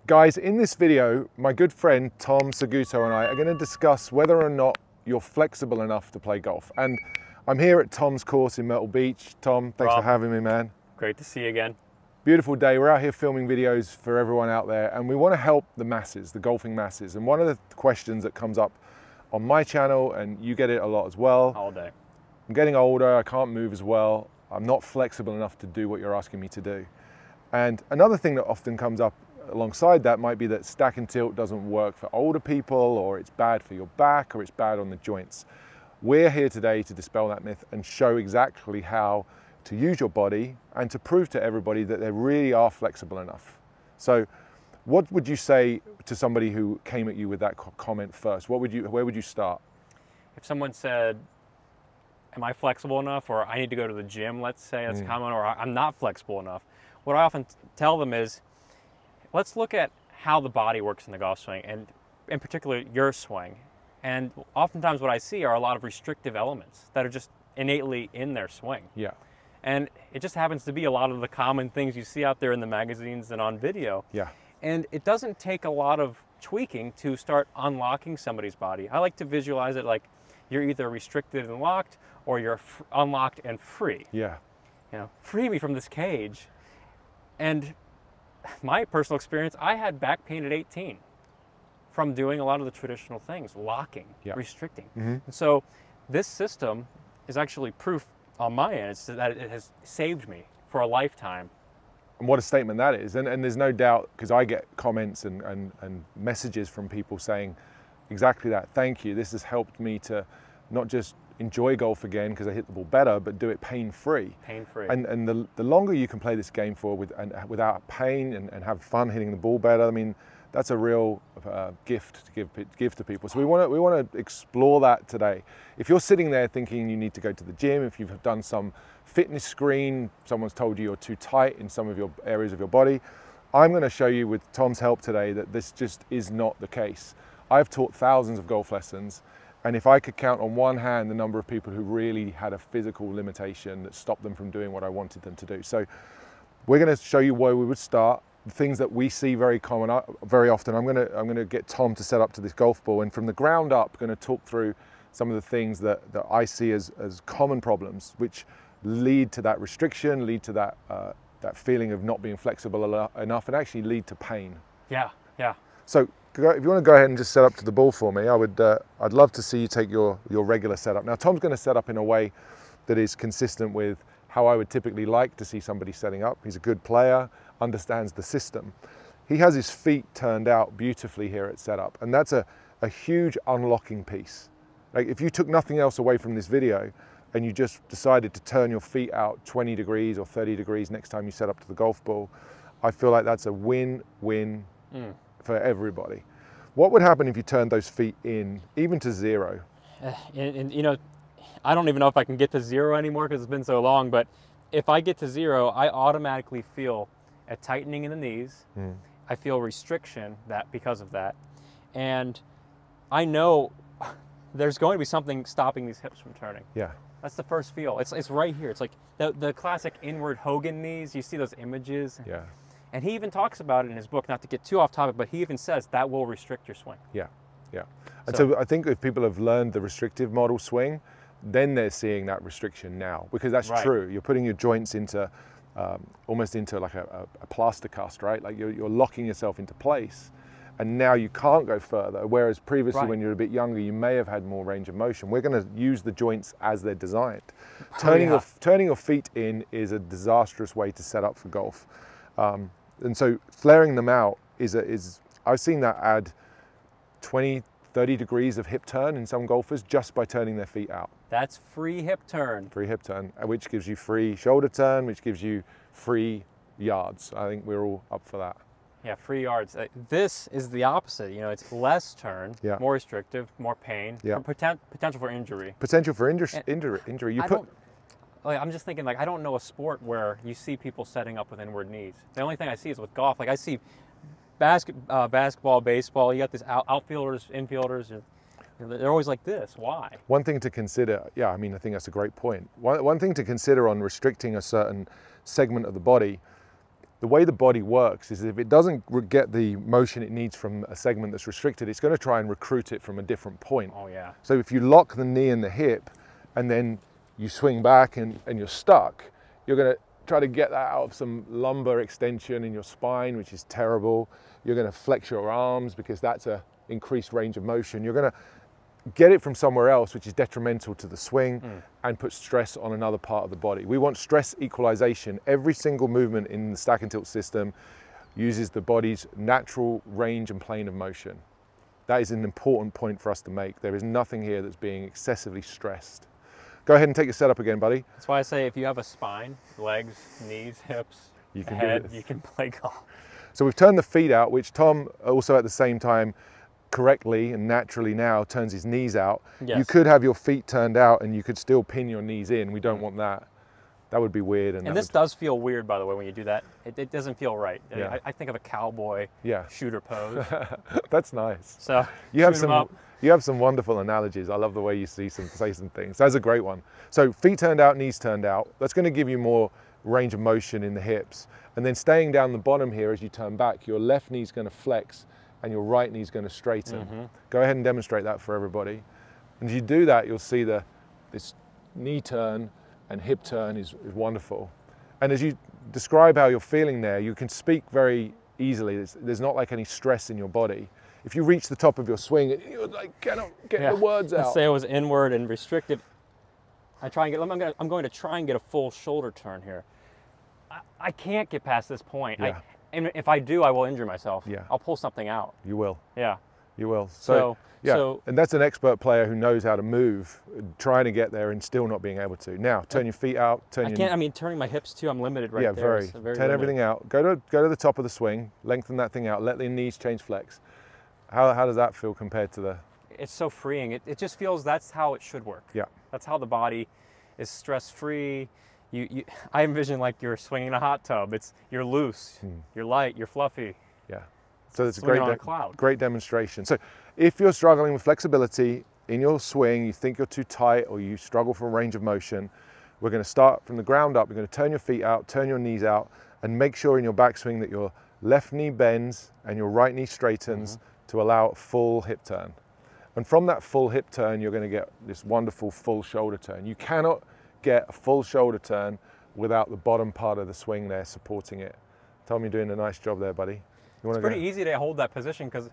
Guys, in this video, my good friend Tom Seguto and I are going to discuss whether or not you're flexible enough to play golf. And I'm here at Tom's course in Myrtle Beach. Tom, thanks for having me, man. Great to see you again. Beautiful day. We're out here filming videos for everyone out there, and we want to help the masses, the golfing masses. And one of the questions that comes up on my channel, and you get it a lot as well. All day. I'm getting older, I can't move as well. I'm not flexible enough to do what you're asking me to do. And another thing that often comes up alongside that might be that stack and tilt doesn't work for older people, or it's bad for your back, or it's bad on the joints. We're here today to dispel that myth and show exactly how to use your body and to prove to everybody that they really are flexible enough. So what would you say to somebody who came at you with that comment first? Where would you start? If someone said, am I flexible enough, or I need to go to the gym, let's say, that's common, or I'm not flexible enough, what I often tell them is, let's look at how the body works in the golf swing, and in particular, your swing. And oftentimes what I see are a lot of restrictive elements that are just innately in their swing. Yeah. And it just happens to be a lot of the common things you see out there in the magazines and on video. Yeah. And it doesn't take a lot of tweaking to start unlocking somebody's body. I like to visualize it like you're either restricted and locked, or you're unlocked and free. Yeah. You know, free me from this cage. And my personal experience, I had back pain at 18 from doing a lot of the traditional things, locking, restricting. And so this system is actually proof on my end that it has saved me for a lifetime. And what a statement that is. And there's no doubt, because I get comments and messages from people saying exactly that. Thank you. This has helped me to not just enjoy golf again because I hit the ball better, but do it pain-free. Pain-free. And the longer you can play this game for without pain and have fun hitting the ball better, I mean, that's a real gift to give to people. So we want to explore that today. If you're sitting there thinking you need to go to the gym, if you've done some fitness screen, someone's told you you're too tight in some of your areas of your body, I'm going to show you with Tom's help today that this just is not the case. I've taught thousands of golf lessons, and if I could count on one hand the number of people who really had a physical limitation that stopped them from doing what I wanted them to do. So we're going to show you where we would start, the things that we see very often. I'm going to get Tom to set up to this golf ball, and from the ground up, going to talk through some of the things that I see as common problems, which lead to that restriction, lead to that feeling of not being flexible enough, and actually lead to pain. Yeah, yeah. So if you want to go ahead and just set up to the ball for me, I'd love to see you take your regular setup. Now Tom's going to set up in a way that is consistent with how I would typically like to see somebody setting up. He's a good player, understands the system. He has his feet turned out beautifully here at setup, and that's a huge unlocking piece. Like if you took nothing else away from this video and you just decided to turn your feet out 20 degrees or 30 degrees next time you set up to the golf ball, I feel like that's a win-win for everybody. What would happen if you turned those feet in, even to zero? And you know, I don't even know if I can get to zero anymore because it's been so long, but if I get to zero, I automatically feel a tightening in the knees. I feel restriction because of that. And I know there's going to be something stopping these hips from turning. Yeah. That's the first feel. It's right here. It's like the classic inward Hogan knees. You see those images? Yeah. And he even talks about it in his book, not to get too off topic, but he even says that will restrict your swing. Yeah, yeah. And so I think if people have learned the restrictive model swing, then they're seeing that restriction now, because that's true. You're putting your joints into almost into like a plaster cast, right? Like you're locking yourself into place, and now you can't go further. Whereas previously, when you're a bit younger, you may have had more range of motion. We're going to use the joints as they're designed. Turning your feet in is a disastrous way to set up for golf. And so flaring them out I've seen that add 20, 30 degrees of hip turn in some golfers just by turning their feet out. That's free hip turn. Free hip turn, which gives you free shoulder turn, which gives you free yards. I think we're all up for that. Yeah, free yards. This is the opposite. You know, it's less turn, more restrictive, more pain, potential for injury. Potential for injury. I'm just thinking, like, I don't know a sport where you see people setting up with inward knees. The only thing I see is with golf. Like, I see basketball, baseball. You got this outfielders, infielders. They're always like this. Why? One thing to consider, I mean, I think that's a great point. One thing to consider on restricting a certain segment of the body, the way the body works is if it doesn't get the motion it needs from a segment that's restricted, it's going to try and recruit it from a different point. Oh yeah. So if you lock the knee and the hip and then you swing back and you're stuck, you're going to try to get that out of some lumbar extension in your spine, which is terrible. You're going to flex your arms because that's a increased range of motion. You're going to get it from somewhere else, which is detrimental to the swing and put stress on another part of the body. We want stress equalization. Every single movement in the stack and tilt system uses the body's natural range and plane of motion. That is an important point for us to make. There is nothing here that's being excessively stressed. Go ahead and take your setup again, buddy. That's why I say if you have a spine, legs, knees, hips, You can do head, this. you can play golf. So we've turned the feet out, which Tom also at the same time correctly and naturally now turns his knees out. Yes. You could have your feet turned out and you could still pin your knees in. We don't want that. That would be weird. And this does feel weird, by the way, when you do that. It doesn't feel right. Yeah. I think of a cowboy shooter pose. That's nice. So You have some wonderful analogies. I love the way you say some things. That's a great one. So feet turned out, knees turned out. That's going to give you more range of motion in the hips. And then staying down the bottom here as you turn back, your left knee's going to flex and your right knee's going to straighten. Go ahead and demonstrate that for everybody. And as you do that, you'll see this knee turn and hip turn is wonderful. And as you describe how you're feeling there, you can speak very easily. There's not like any stress in your body. If you reach the top of your swing, you're like, get the words out. Let's say it was inward and restricted. I'm going to try and get a full shoulder turn here. I can't get past this point. Yeah. And if I do, I will injure myself. Yeah. I'll pull something out. You will. Yeah. You will. So and that's an expert player who knows how to move, trying to get there and still not being able to. Now, turn your feet out. Turning my hips too, I'm limited right there. Yeah, turn everything out. Go to the top of the swing, lengthen that thing out, let the knees change flex. How does that feel compared to the... It's so freeing. It just feels that's how it should work. Yeah. That's how the body is stress-free. I envision like you're swinging a hot tub. You're loose, you're light, you're fluffy. Yeah. So it's a great demonstration. So if you're struggling with flexibility in your swing, you think you're too tight or you struggle for range of motion, we're going to start from the ground up. You're going to turn your feet out, turn your knees out, and make sure in your backswing that your left knee bends and your right knee straightens to allow a full hip turn. And from that full hip turn, you're going to get this wonderful full shoulder turn. You cannot get a full shoulder turn without the bottom part of the swing there supporting it. Tom, you're doing a nice job there, buddy. It's pretty easy to hold that position because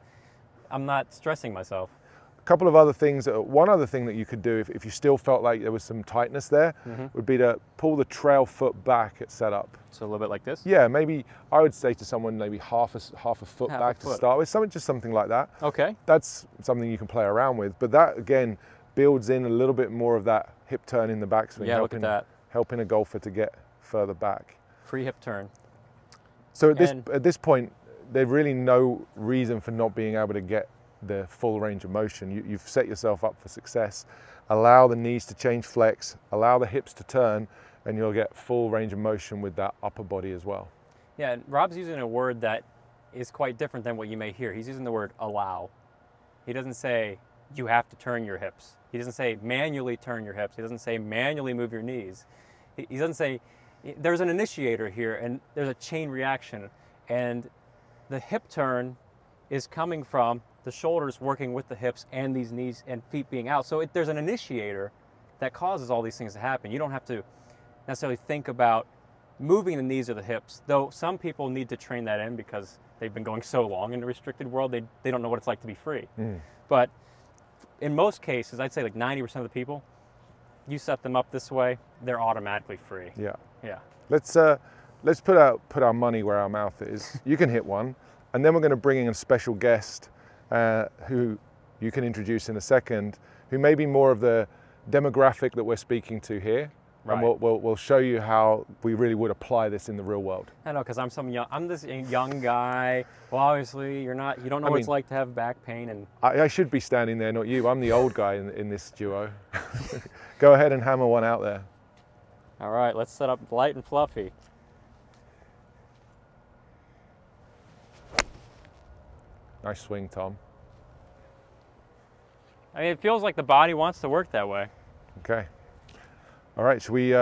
I'm not stressing myself. A couple of other things. One other thing that you could do if you still felt like there was some tightness there would be to pull the trail foot back at setup. So a little bit like this? Yeah, maybe I would say to someone maybe half a foot back to start with, just something like that. Okay. That's something you can play around with, but that again builds in a little bit more of that hip turn in the backswing, helping a golfer to get further back. Free hip turn. So at this point, there's really no reason for not being able to get the full range of motion. You've set yourself up for success. Allow the knees to change flex, allow the hips to turn, and you'll get full range of motion with that upper body as well. Yeah, and Rob's using a word that is quite different than what you may hear. He's using the word allow. He doesn't say you have to turn your hips. He doesn't say manually turn your hips. He doesn't say manually move your knees. He doesn't say there's an initiator here and there's a chain reaction. And the hip turn is coming from the shoulders working with the hips and these knees and feet being out. So there's an initiator that causes all these things to happen. You don't have to necessarily think about moving the knees or the hips, though some people need to train that in because they've been going so long in the restricted world, they don't know what it's like to be free. But in most cases, I'd say like 90% of the people, you set them up this way, they're automatically free. Yeah. Yeah. Let's put our money where our mouth is. You can hit one, and then we're going to bring in a special guest who you can introduce in a second, who may be more of the demographic that we're speaking to here. Right. And we'll show you how we really would apply this in the real world. I know, because I'm this young guy. Well, obviously you don't know what it's like to have back pain. And I should be standing there, not you. I'm the old guy in this duo. Go ahead and hammer one out there. All right, let's set up light and fluffy. Nice swing, Tom. I mean, it feels like the body wants to work that way. Okay. All right, should we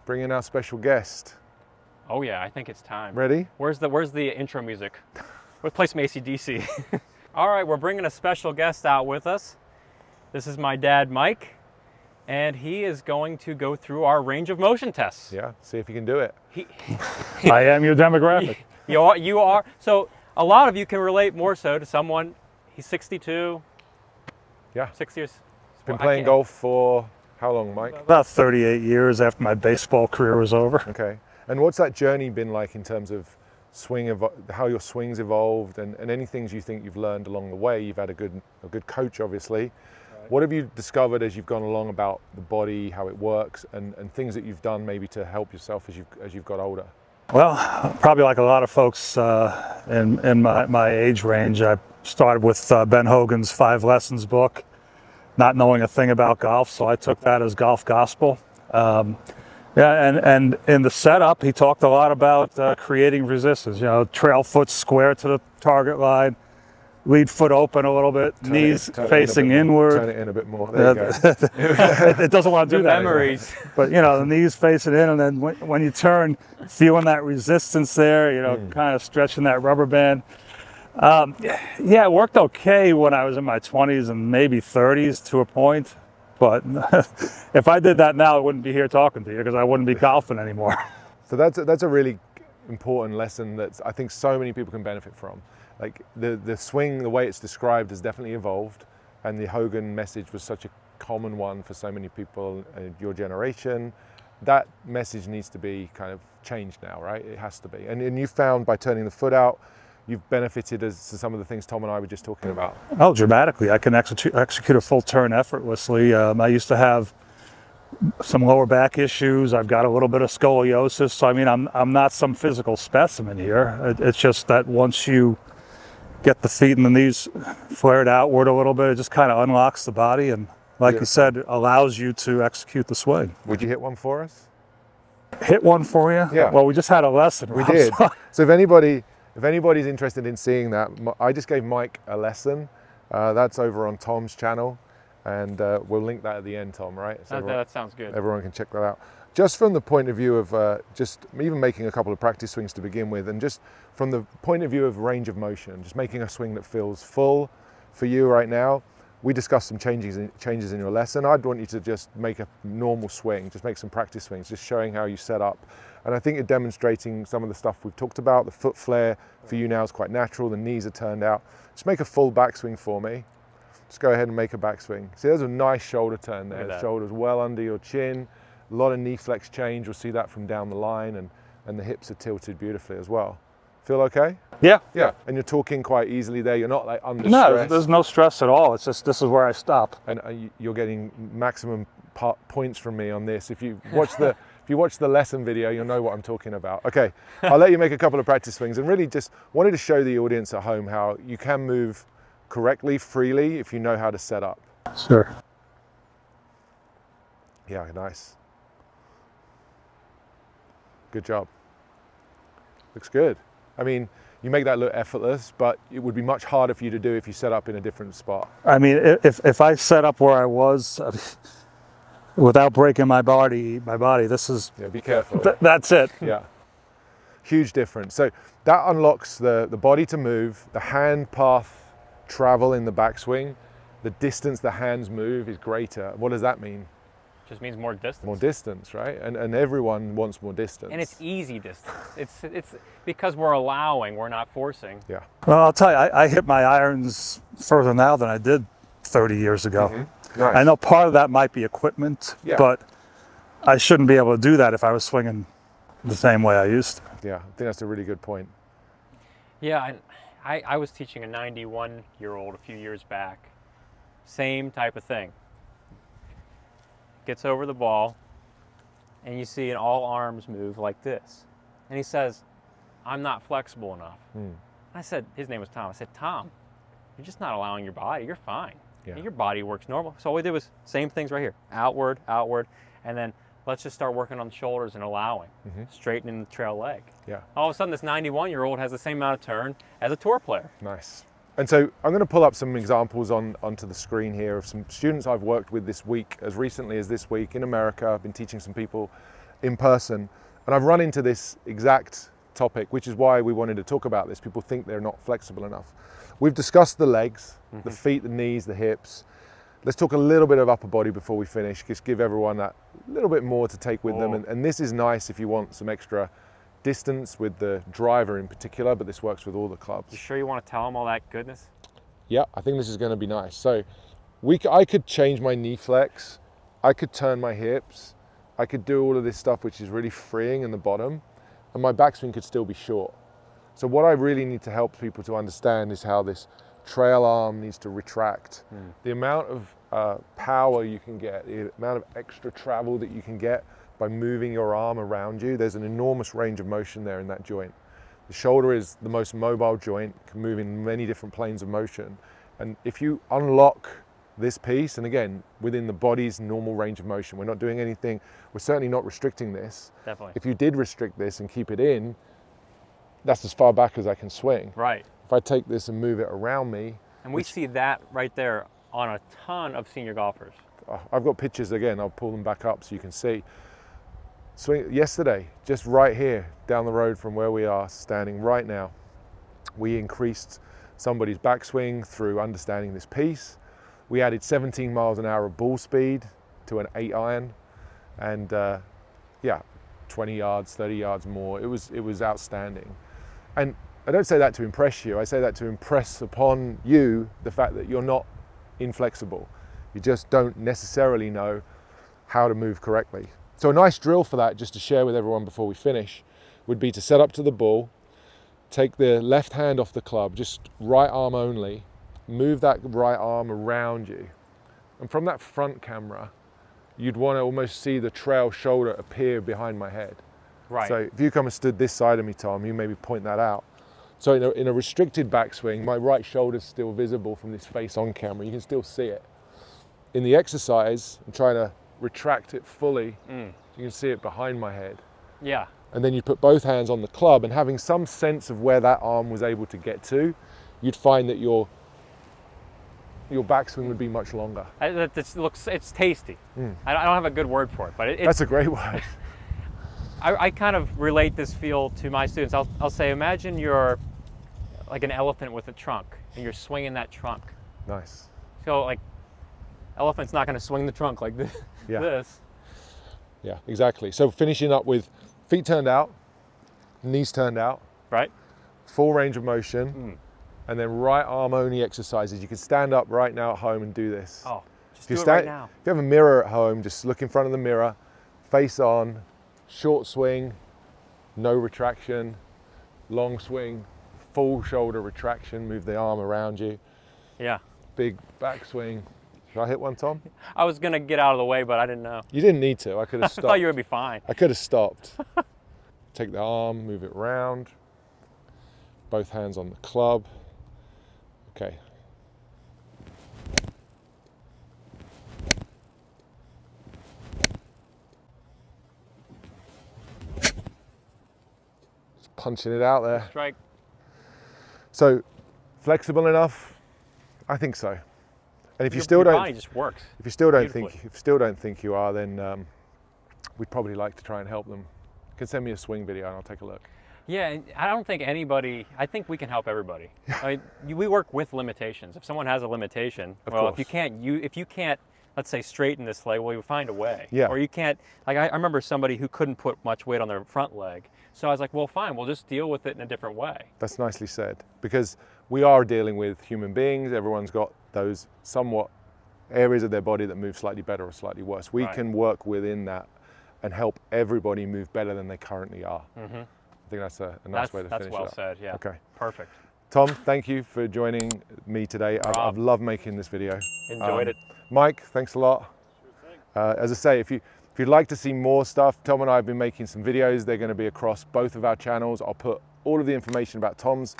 bring in our special guest? Oh yeah, I think it's time. Ready? Where's the intro music? Let's play some AC/DC. All right, we're bringing a special guest out with us. This is my dad, Mike, and he is going to go through our range of motion tests. Yeah, see if you can do it. I am your demographic. You are. So a lot of you can relate more so to someone. He's 62. Yeah. 6 years. Been playing golf for how long, Mike? About 38 years after my baseball career was over. Okay. And what's that journey been like in terms of how your swings evolved, and any things you think you've learned along the way? You've had a good coach, obviously. Right. What have you discovered as you've gone along about the body, how it works, and things that you've done maybe to help yourself as you've got older? Well, probably like a lot of folks in my age range, I started with Ben Hogan's 5 Lessons book, not knowing a thing about golf, so I took that as golf gospel. Yeah, and in the setup, he talked a lot about creating resistance. You know, trail foot square to the target line, lead foot open a little bit, knees facing inward. Turn it in a bit more. There you go. It doesn't want to do that. Memories. But you know, the knees facing in, and then when you turn, feeling that resistance there. You know, kind of stretching that rubber band. Yeah, it worked okay when I was in my 20s and maybe 30s to a point. But if I did that now, I wouldn't be here talking to you because I wouldn't be golfing anymore. So that's a really important lesson that I think so many people can benefit from. Like the swing, the way it's described has definitely evolved, and the Hogan message was such a common one for so many people in your generation. That message needs to be kind of changed now, right? It has to be. And you found by turning the foot out, you've benefited as to some of the things Tom and I were just talking about. Oh, dramatically. I can execute a full turn effortlessly. I used to have some lower back issues. I've got a little bit of scoliosis. So, I mean, I'm not some physical specimen here. It's just that once you get the feet and the knees flared outward a little bit, it just kind of unlocks the body. And like you said, allows you to execute the swing. Would you hit one for us? Hit one for you? Yeah. Well, we just had a lesson. We did. So if anybody's interested in seeing that, I just gave Mike a lesson. That's over on Tom's channel, and we'll link that at the end, Tom, right? So that sounds good. Everyone can check that out. Just from the point of view of just even making a couple of practice swings to begin with, and just from the point of view of range of motion, just making a swing that feels full for you right now. We discussed some changes in your lesson. I'd want you to just make a normal swing, just make some practice swings, just showing how you set up. And I think you're demonstrating some of the stuff we've talked about. The foot flare for you now is quite natural. The knees are turned out. Just make a full backswing for me. Just go ahead and make a backswing. See, there's a nice shoulder turn there. The shoulder's well under your chin. A lot of knee flex change. You'll see that from down the line, and the hips are tilted beautifully as well. Feel okay? Yeah. Yeah. And you're talking quite easily there. You're not like under No, stress. there's no stress at all. It's just this is where I stop. And you're getting maximum points from me on this. If you watch the lesson video, you'll know what I'm talking about. Okay, I'll let you make a couple of practice swings, and really just wanted to show the audience at home how you can move correctly, freely, if you know how to set up. Sure. Yeah, nice. Good job. Looks good. I mean, you make that look effortless, but it would be much harder for you to do if you set up in a different spot. I mean, if I set up where I was, without breaking my body, this is... Yeah, be careful. That's it. Yeah. Huge difference. So that unlocks the body to move, the hand path travel in the backswing, the distance the hands move is greater. What does that mean? Just means more distance. More distance, right? And everyone wants more distance. And it's easy distance. It's because we're allowing, we're not forcing. Yeah. Well, I'll tell you, I hit my irons further now than I did 30 years ago. Mm-hmm. Nice. I know part of that might be equipment, but I shouldn't be able to do that if I was swinging the same way I used to. Yeah, I think that's a really good point. Yeah, I was teaching a 91-year-old a few years back. Same type of thing. Gets over the ball, and you see all arms move like this. And he says, I'm not flexible enough. I said, his name was Tom. I said, Tom, you're just not allowing your body. You're fine. Yeah. Your body works normal. So all we did was same things right here. Outward, outward, and then let's just start working on the shoulders and allowing. Straightening the trail leg. Yeah. All of a sudden, this 91-year-old has the same amount of turn as a tour player. Nice. And so I'm going to pull up some examples onto the screen here of some students I've worked with this week, as recently as this week in America. I've been teaching some people in person. And I've run into this exact topic, which is why we wanted to talk about this. People think they're not flexible enough. We've discussed the legs, the feet, the knees, the hips. Let's talk a little bit of upper body before we finish, just give everyone that little bit more to take with them. And this is nice if you want some extra distance with the driver in particular, but this works with all the clubs. You sure you want to tell them all that goodness? Yeah, I think this is going to be nice. So I could change my knee flex, I could turn my hips, I could do all of this stuff which is really freeing in the bottom, and my backswing could still be short. So what I really need to help people to understand is how this trail arm needs to retract. The amount of power you can get, the amount of extra travel that you can get by moving your arm around you. There's an enormous range of motion there in that joint. The shoulder is the most mobile joint, can move in many different planes of motion. And if you unlock this piece, and again, within the body's normal range of motion, we're not doing anything, we're certainly not restricting this. Definitely. If you did restrict this and keep it in, that's as far back as I can swing. Right. If I take this and move it around me. And we see that right there on a ton of senior golfers. I've got pictures again, I'll pull them back up so you can see. Swing yesterday, just right here, down the road from where we are standing right now, we increased somebody's backswing through understanding this piece. We added 17 miles an hour of ball speed to an 8 iron, and yeah, 20 yards, 30 yards more. It was outstanding. And I don't say that to impress you, I say that to impress upon you the fact that you're not inflexible. You just don't necessarily know how to move correctly. So a nice drill for that, just to share with everyone before we finish, would be to set up to the ball, take the left hand off the club, just right arm only, move that right arm around you. And from that front camera, you'd want to almost see the trail shoulder appear behind my head. Right. So if you come and stood this side of me, Tom, you maybe point that out. So in a restricted backswing, my right shoulder's still visible from this face-on camera. You can still see it. In the exercise, I'm trying to retract it fully. You can see it behind my head. Yeah. And then you put both hands on the club, and having some sense of where that arm was able to get to, you'd find that your backswing would be much longer. It's tasty. I don't have a good word for it, but that's a great word. I kind of relate this feel to my students. I'll say, imagine you're like an elephant with a trunk, and you're swinging that trunk. Nice. So like, elephant's not going to swing the trunk like this. Yeah, exactly. So finishing up with feet turned out, knees turned out. Right. Full range of motion. And then right arm only exercises. You can stand up right now at home and do this. Oh, just do it right now. If you have a mirror at home, just look in front of the mirror, face on, short swing, no retraction, long swing, full shoulder retraction, move the arm around you. Yeah. Big back swing. Should I hit one, Tom? I was going to get out of the way, but I didn't know. You didn't need to. I could have stopped. I thought you would be fine. I could have stopped. Take the arm, move it around. Both hands on the club. Okay. Just punching it out there. Strike. So, flexible enough? I think so. And if you still don't, body just works. If you still don't think you are, then we'd probably like to try and help them. You can send me a swing video and I'll take a look. Yeah, I don't think anybody, I think we can help everybody. I mean, we work with limitations. If someone has a limitation, if you can't, let's say, straighten this leg, well, you find a way. Yeah. Or you can't, like I remember somebody who couldn't put much weight on their front leg. So I was like, well, fine, we'll just deal with it in a different way. That's nicely said, because we are dealing with human beings. Everyone's got those somewhat areas of their body that move slightly better or slightly worse. We can work within that and help everybody move better than they currently are. I think that's a nice way to finish it. That's well said, yeah. Okay. Perfect. Tom, thank you for joining me today. I've loved making this video. Enjoyed it. Mike, thanks a lot. As I say, if you'd like to see more stuff, Tom and I have been making some videos. They're going to be across both of our channels. I'll put all of the information about Tom's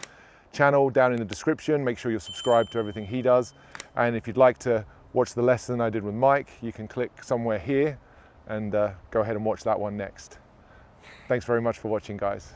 channel down in the description. Make sure you're subscribed to everything he does. And if you'd like to watch the lesson I did with Mike, you can click somewhere here and go ahead and watch that one next. Thanks very much for watching, guys.